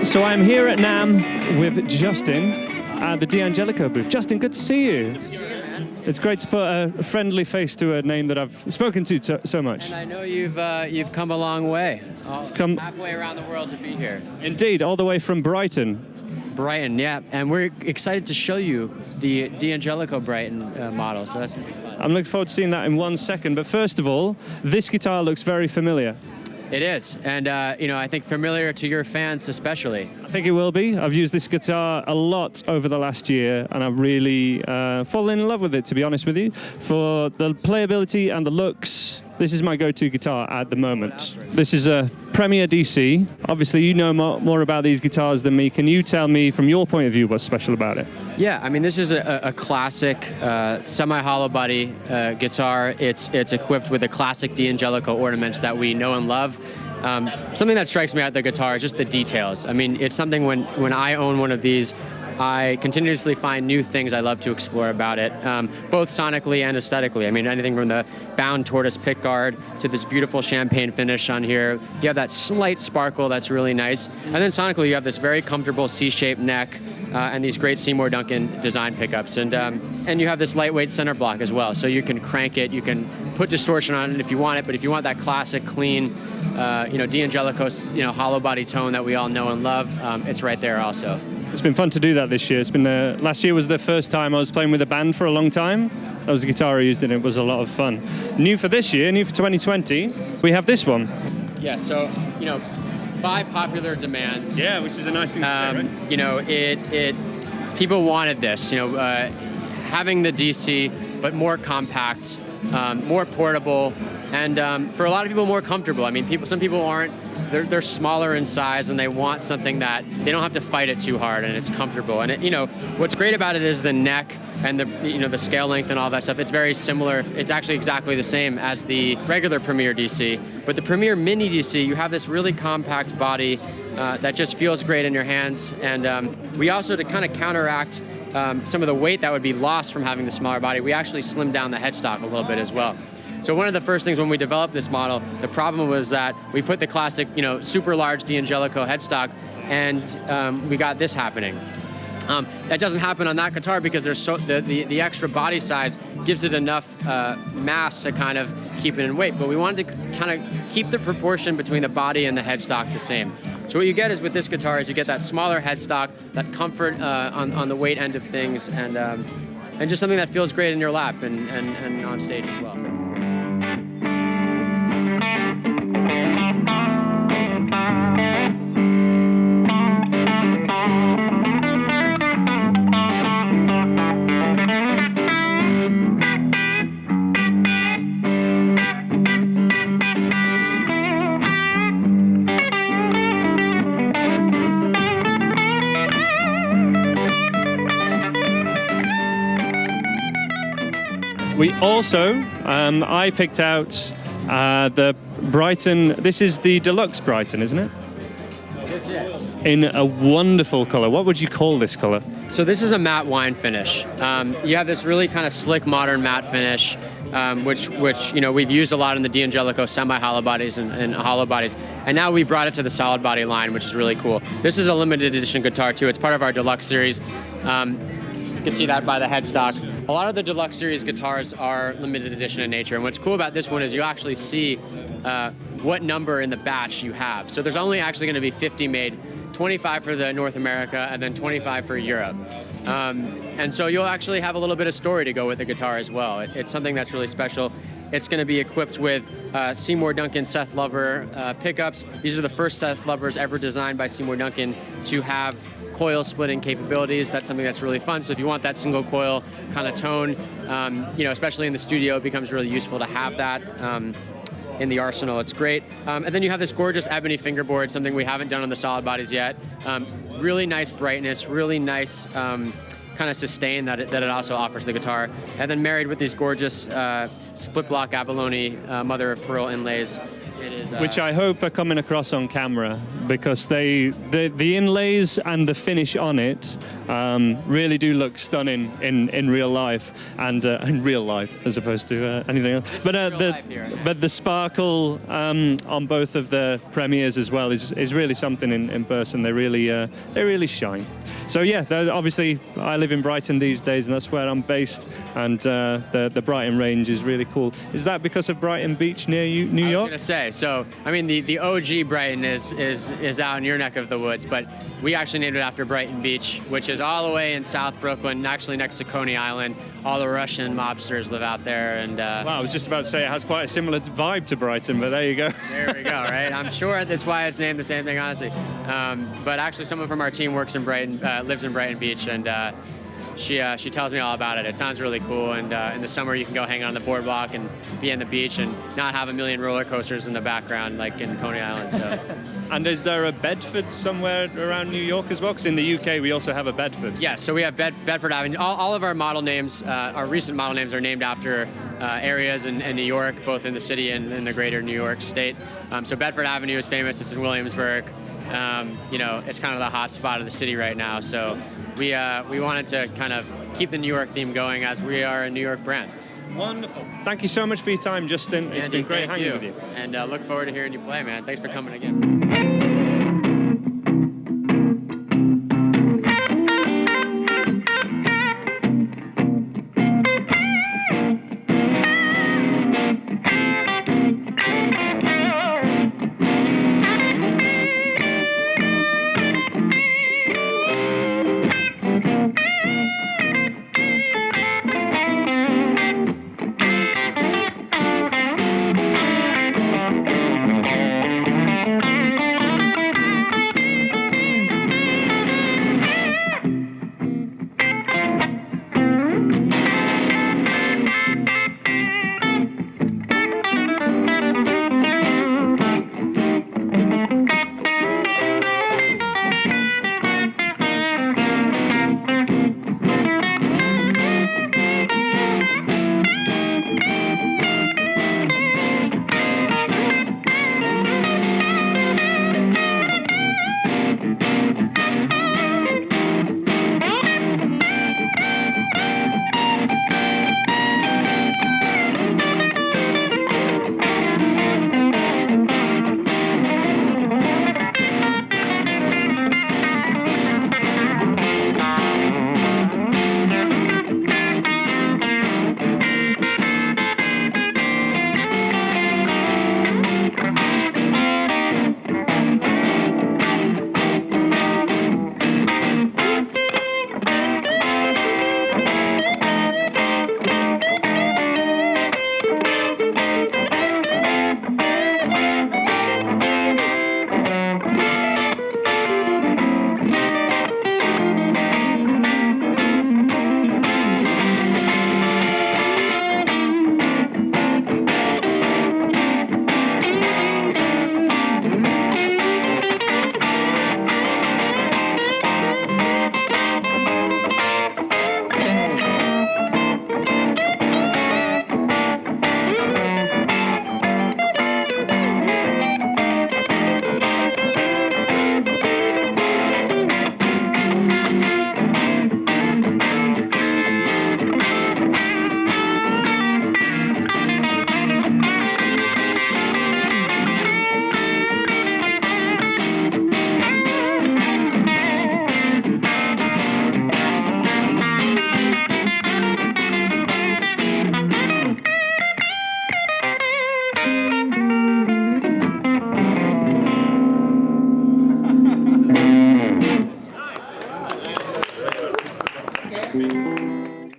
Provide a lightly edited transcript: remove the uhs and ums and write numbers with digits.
So I'm here at NAMM with Justin at the D'Angelico booth. Justin, good to see you. Good to see you, man. It's great to put a friendly face to a name that I've spoken to so much. And I know you've come a long way. Come halfway around the world to be here. Indeed, all the way from Brighton. Brighton, yeah. And we're excited to show you the D'Angelico Brighton model, so that's going to be fun. I'm looking forward to seeing that in 1 second. But first of all, this guitar looks very familiar. It is, and I think familiar to your fans especially. I think it will be. I've used this guitar a lot over the last year, and I've really fallen in love with it, to be honest with you. For the playability and the looks, this is my go-to guitar at the moment. This is a Premier DC. Obviously, you know more about these guitars than me. Can you tell me, from your point of view, what's special about it? Yeah, I mean, this is a classic semi-hollow body guitar. It's equipped with the classic D'Angelico ornaments that we know and love. Something that strikes me at the guitar is just the details. I mean, it's something when I own one of these, I continuously find new things I love to explore about it, both sonically and aesthetically. I mean, anything from the bound tortoise pickguard to this beautiful champagne finish on here. You have that slight sparkle that's really nice. And then sonically, you have this very comfortable C-shaped neck and these great Seymour Duncan design pickups. And you have this lightweight center block as well. So you can crank it, you can put distortion on it if you want it, but if you want that classic, clean, D'Angelico's, hollow body tone that we all know and love, it's right there also. It's been fun to do that this year. It's been last year was the first time I was playing with a band for a long time. That was the guitar I used and it was a lot of fun. New for this year, new for 2020, we have this one. Yeah, so, by popular demand. Yeah, which is a nice thing to say, right? People wanted this, having the DC, but more compact, more portable, and for a lot of people more comfortable. I mean, some people aren't. They're smaller in size and they want something that they don't have to fight it too hard and it's comfortable. And what's great about it is the neck and the scale length and all that stuff. It's very similar. It's actually exactly the same as the regular Premier DC. But the Premier Mini DC, you have this really compact body that just feels great in your hands. And we also, to kind of counteract some of the weight that would be lost from having the smaller body, we actually slimmed down the headstock a little bit as well. So one of the first things when we developed this model, the problem was that we put the classic, super large D'Angelico headstock, and we got this happening. That doesn't happen on that guitar because there's the extra body size gives it enough mass to kind of keep it in weight. But we wanted to kind of keep the proportion between the body and the headstock the same. So what you get is with this guitar is you get that smaller headstock, that comfort on the weight end of things, and just something that feels great in your lap and on stage as well. We also, I picked out the Brighton, this is the Deluxe Brighton, isn't it? Yes. In a wonderful color. What would you call this color? So this is a matte wine finish. You have this really kind of slick modern matte finish, which we've used a lot in the D'Angelico semi-hollow bodies and hollow bodies. And now we brought it to the solid body line, which is really cool. This is a limited edition guitar too. It's part of our Deluxe series. You can see that by the headstock. A lot of the Deluxe series guitars are limited edition in nature, and what's cool about this one is you actually see what number in the batch you have. So there's only actually going to be 50 made, 25 for the North America, and then 25 for Europe. And so you'll actually have a little bit of story to go with the guitar as well. It's something that's really special. It's going to be equipped with Seymour Duncan Seth Lover pickups. These are the first Seth Lovers ever designed by Seymour Duncan to have coil splitting capabilities. That's something that's really fun. So if you want that single coil kind of tone, especially in the studio, it becomes really useful to have that in the arsenal. It's great. And then you have this gorgeous ebony fingerboard, something we haven't done on the solid bodies yet. Really nice brightness, really nice kind of sustain that it also offers the guitar. And then married with these gorgeous split block abalone mother of pearl inlays. It is. Which I hope are coming across on camera, because the inlays and the finish on it really do look stunning in real life, and in real life as opposed to anything else. But the sparkle on both of the premieres as well is really something in person. They really shine. So yeah, obviously I live in Brighton these days, and that's where I'm based. And the Brighton range is really cool. Is that because of Brighton Beach near you, New York? I was gonna say. So I mean, the OG Brighton is out in your neck of the woods, but we actually named it after Brighton Beach, which is all the way in South Brooklyn, actually next to Coney Island. All the Russian mobsters live out there, and wow, I was just about to say it has quite a similar vibe to Brighton, but there you go. There we go, right? I'm sure that's why it's named the same thing, honestly. But actually, someone from our team works in Brighton, lives in Brighton Beach, and she tells me all about it. It sounds really cool, and in the summer you can go hang out on the boardwalk and be on the beach and not have a million roller coasters in the background like in Coney Island. So. And is there a Bedford somewhere around New York as well? Because in the UK we also have a Bedford. Yeah, so we have Bedford Avenue. All of our model names, our recent model names, are named after areas in New York, both in the city and in the greater New York state. So Bedford Avenue is famous. It's in Williamsburg. It's kind of the hot spot of the city right now. So we wanted to kind of keep the New York theme going, as we are a New York brand. Wonderful. Thank you so much for your time, Justin. It's been great hanging with you. And look forward to hearing you play, man. Thanks for coming again.